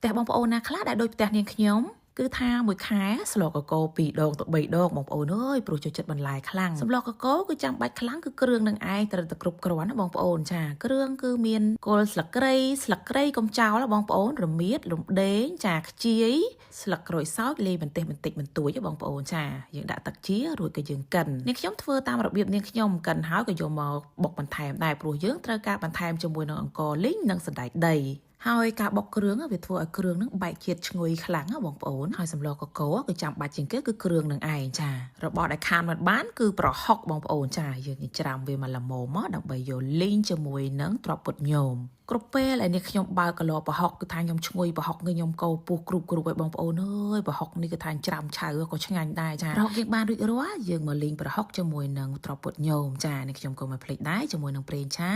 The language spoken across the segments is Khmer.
แต่บางปอนนะคลาได้โดยแต่เนียงขยมคือทางมวยแค่สโลกโกปีดอกตัวใบดอกบางปอนเอ้ยโปรจุดบรรลัยคลั่งสำหรับโกคือจังใบคลั่งคือเครื่องหนึ่งไอแต่ตะกรุบกระวานนะบางปอนจ้าเครื่องคือเมียนโกลสลักเกรย์กำเจ้าแล้วบางปอนหรือเมียดหรือเด้งจากเจี๊ยสลักกรอยซอยเลยมันเตะมันติดมันตัวจะบางปอนจ้าอย่างดะตักเจี๊ยรวยก็ยังกันเนี่ยขยมเธอตามระเบียบเนี่ยขยมกันหาก็โยมมาบอกบรรทายได้โปรเยอะตระการบรรทายจมูกนองกอลิงนังสดายใดហើយការបោកគ្រឿងវាធ្វើឲ្យគ្រឿងនឹងបែកជាតិឈ្ងុយខ្លាំងណាបងប្អូនហើយសម្លកកូគឺចាំបាច់ជាងគេគឺគ្រឿងនឹងឯងចារបស់ដែលខានមិនបានគឺប្រហុកបងប្អូនចាយើងច្រាំវាមកល្មមមកដើម្បីយកលីងជាមួយនឹងត្រប់ពុតញោមគ្រប់ពេលឯនេះខ្ញុំបើកកឡោប្រហុកគឺថាខ្ញុំឈ្ងុយប្រហុកគឺខ្ញុំកោពោះគ្រប់ឲ្យបងប្អូនអើយប្រហុកនេះគឺថាច្រាំឆៅក៏ឆ្ងាញ់ដែរចាប្រហុកយើងបានរួចរាល់យើងមកលីងប្រហុកជាមួយនឹងត្រប់ពុតញោមចានេះខ្ញុំក៏មកភ្លេចដែរជាមួយនឹងប្រេងឆា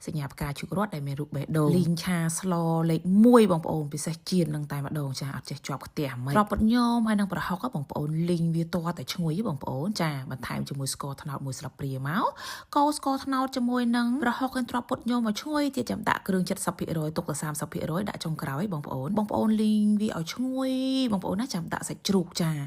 សញ្ញាផ្កាឈូករត់ដែលមានរូបបេះដូងលីងឆាស្លលេខ1បងប្អូនពិសេសជាតិនឹងតែម្ដងចាអត់ចេះជាប់ខ្ទះមិនត្រប់ពុតញោមហើយនឹងប្រហុកបងប្អូនលីងវាតតែឈ្ងុយបងប្អូនចាបន្ថែមជាមួយស្ករត្នោតមួយស្លាបព្រាមកកូរស្ករត្នោតជាមួយនឹងប្រហុកនិងត្រប់ពុតញោមមកឈ្ងុយទៀតចាំដាក់គ្រឿង70%ទុកទៅ30%ដាក់ចុងក្រោយបងប្អូនលីងវាឲ្យឈ្ងុយបងប្អូនណាចាំដាក់សាច់ជ្រូកចានិ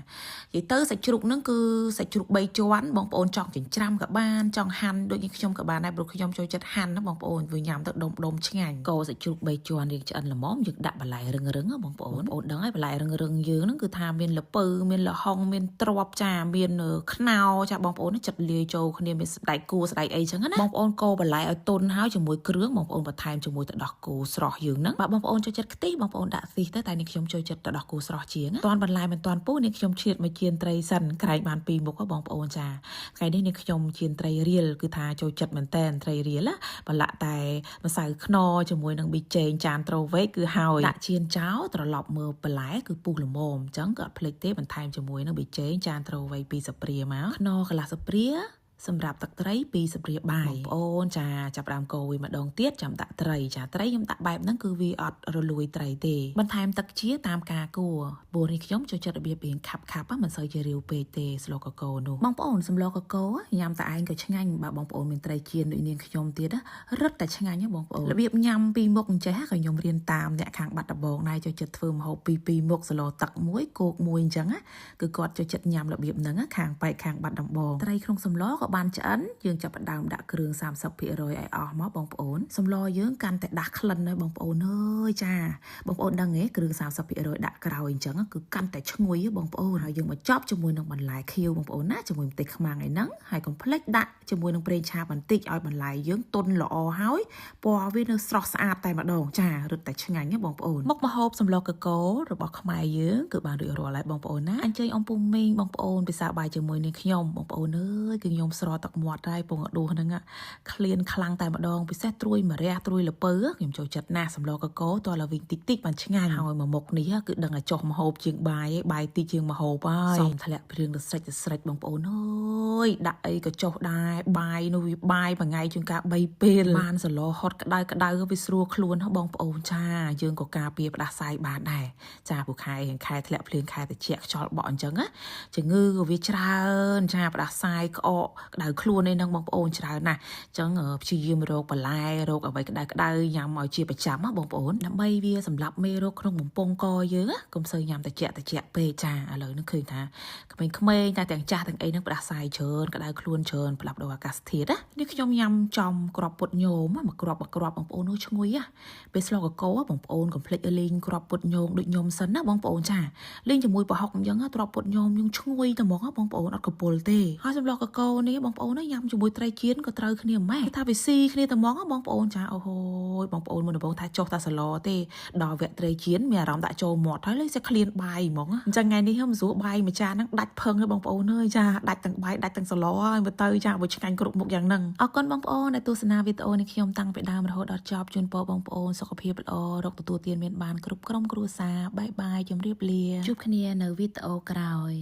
យាយទៅសាច់ជ្រូកហ្នឹងគឺសាច់ជ្រូក3ជាន់បងប្អូនចង់ចិញ្ច្រាំក៏បានចង់ហាន់ដូចខ្ញុំក៏បានដែរព្រោះខ្ញុំចូលចិត្តហាន់ណាបងប្អូនវាញ៉ាំទៅដុំឆ្ងាញ់កោសាច់ជ្រូក3ជាន់រៀងឆ្អិនល្មមយើងដាក់បន្លែរឹងបងប្អូនដឹងហើយបន្លែរឹងយើងហ្នឹងគឺថាមានល្ពៅមានល្ហុងមានទ្រាប់ចាមានខ្នោចាបងប្អូនចិត្តលាយចូលគ្នាមានស្ដែកគួរស្ដែកអីចឹងណាបងប្អូនកោបន្លែឲ្យទន់ហើយជាមួយគ្រឿងបងប្អូនបន្ថែមជាមួយទឹកដោះគោស្រស់យើងហ្នឹងបងប្អូនចូលចិត្តខ្ទិះបងប្អូនដាក់ខ្ទិះទៅតែនេះខ្ញុំចូលចិត្តទឹកដោះគោស្រស់ជាងតាន់បន្លែមិនតាន់ពុះនេះខ្ញុំឈៀតមកជៀនត្រីសិនក្រែងបាន2មុខបងប្អូនចាថ្ងៃនេះខ្ញុំជៀនត្រីរៀលគឺថាចូលចិត្តមែនតែនត្រីរៀលបន្លាក់តែម្សៅខ្នុរជាមួយនឹងប៊ីចេងចានត្រូវេកគឺហើយដាក់ជៀនចោលត្រឡប់មើលបន្លែគឺពុះល្មមអញ្ចឹងក៏អត់ភ្លេចទេបន្ថែមជាមួយនឹងប៊ីចេងចានត្រូវេក2ស្ព្រាមកខ្នុរកន្លះស្ព្រាសម្រាប់ទឹកត្រី2ស្ព្រាបាយបងប្អូនចាចាប់ដើមកូរវាម្ដងទៀតចាំដាក់ត្រីចាត្រីខ្ញុំដាក់បែបហ្នឹងគឺវាអត់រលួយត្រីទេបន្ថែមទឹកជាតាមការគួរព្រោះនេះខ្ញុំចូលចិត្តរបៀបរៀងខាប់មិនសូវជារាវពេកទេស្លកកូនោះបងប្អូនសម្លកកូញ៉ាំតែឯងក៏ឆ្ងាញ់បើបងប្អូនមានត្រីចៀនដូចនាងខ្ញុំទៀតរឹតតែឆ្ងាញ់បងប្អូនរបៀបញ៉ាំពីរមុខអញ្ចេះក៏ខ្ញុំរៀនតាមអ្នកខាងបាត់ដំបងដែរចូលចិត្តធ្វើម្ហូបពីរមុខស្លទឹកមួយគោកមួយអញ្ចឹងគឺគាត់ចូលចិត្តញ៉ាំរបៀបហ្នឹងខាងប៉ែកខាងបាត់ដំបងត្រីក្នុងសម្លក៏បានឆ្អិនយើងចាប់ផ្ដើមដាក់គ្រឿង30%ឲ្យអស់មកបងប្អូនសម្លយើងកាន់តែដាស់ក្លិនហើយបងប្អូនអើយចាបងប្អូនដឹងទេគ្រឿង30%ដាក់ក្រោយអញ្ចឹងគឺកាន់តែឈ្ងុយបងប្អូនហើយយើងមកចប់ជាមួយនឹងបន្លែខៀវបងប្អូនណាជាមួយម្ទេសខ្មាំងឯហ្នឹងហើយកុំភ្លេចដាក់ជាមួយនឹងប្រេងឆាបន្តិចឲ្យបន្លែយើងទន់ល្អហើយពណ៌វានៅស្រស់ស្អាតតែម្ដងចារឹតតែឆ្ងាញ់ណាបងប្អូនមុខម្ហូបសម្លកកូររបស់ខ្មែរយើងគឺបានរួចរាល់ហើយបងប្អូនណាអញ្ជើញអំពុំមីងបងប្អូនពិសាបាយជាមួយនឹងខ្ញុំបងប្អូនអើយគឺខ្ញុំស្រទឹកមាត់ហើយពងអដួសហ្នឹងក្លៀនខ្លាំងតែម្ដងពិសេសត្រួយម្រះត្រួយលពៅខ្ញុំចូលចិត្តណាស់សម្លកកូរតើឡើងវិញតិចបានឆ្ងាញ់ហើយមួយមុខនេះគឺដឹងតែចុះម្ហូបជាងបាយឯងបាយតិចជាងម្ហូបហើយសំធ្លាក់ព្រៀងទៅស្រេចបងប្អូនអើយដាក់អីក៏ចុះដែរបាយនោះវាបាយមួយថ្ងៃជាងការ3ពេលបានសឡហត់ក្តៅវាស្រួលខ្លួនហ៎បងប្អូនចាយើងក៏ការពារផ្ដាសាយបានដែរចាពូខែធ្លាក់ភ្លៀងខែតិចខ្យល់បក់អញ្ចឹងណាជំងឺក៏វាច្រើនចាផ្ដាសាយក្អកក្តៅខ្លួនឯហ្នឹងបងប្អូនច្រើនណាស់អញ្ចឹងព្យាយាមរកបន្លែរកអ្វីក្តៅញ៉ាំឲ្យជាប្រចាំណាបងប្អូនដើម្បីវាសម្រាប់មេរោគក្នុងបំពង់កយើងកុំសូវញ៉ាំតិចពេកចាឥឡូវនេះឃើញថាក្មេងៗតែទាំងចាស់ទាំងអីហ្នឹងផ្ដាសាយច្រើនក្តៅខ្លួនច្រើនផ្លាប់ដោយអាកាសធាតុណានេះខ្ញុំញ៉ាំចំគ្រាប់ពុតញោមមកគ្រាប់បងប្អូននោះឈ្ងុយពេលស្លកកូរបងប្អូនកុំភ្លេចលេងគ្រាប់ពុតញោមដូចញោមសិនណាបងប្អូនចាលេងជាមួយប្រហុកអញ្ចឹងគ្រាប់ពុតញោមយើងឈ្ងុយតែហ្មងបងប្អូនអត់កពុលទេហើយសម្លកកូរនេះបងប្អូនញ៉ាំជាមួយត្រីចៀនក៏ត្រូវគ្នាម៉េចថាវាស៊ីគ្នាតែហ្មងបងប្អូនចាអូហូយបងប្អូនមុនដំបូងថាចុះតាសឡទេដល់វគ្គត្រីចៀនមានអារម្មណ៍ដាក់ចូលមាត់ហើយលេងសេះឃ្លានបាយហ្មងអញ្ចឹងថ្ងៃនេះខ្ញុំស្រួលបាយមួយចានហ្នឹងដាច់ផឹងហើយបងប្អូនអើយចាដាច់ទាំងបាយដាច់ទាំងសឡហើយមើលទៅចាបើឆ្ងាញ់គ្រប់មុខយ៉ាងហ្នឹងអរគុណបងប្អូនដែលទស្សនាវីដេអូនេះខ្ញុំតាំងពីដើមរហូតដល់ចប់ជូនពរបងប្អូនសុខភាពល្អរកទទួលទានមានបានគ្រប់ក្រុមគ្រួសារបាយជម្រាបលាជួបគ្នានៅវីដេអូក្រោយ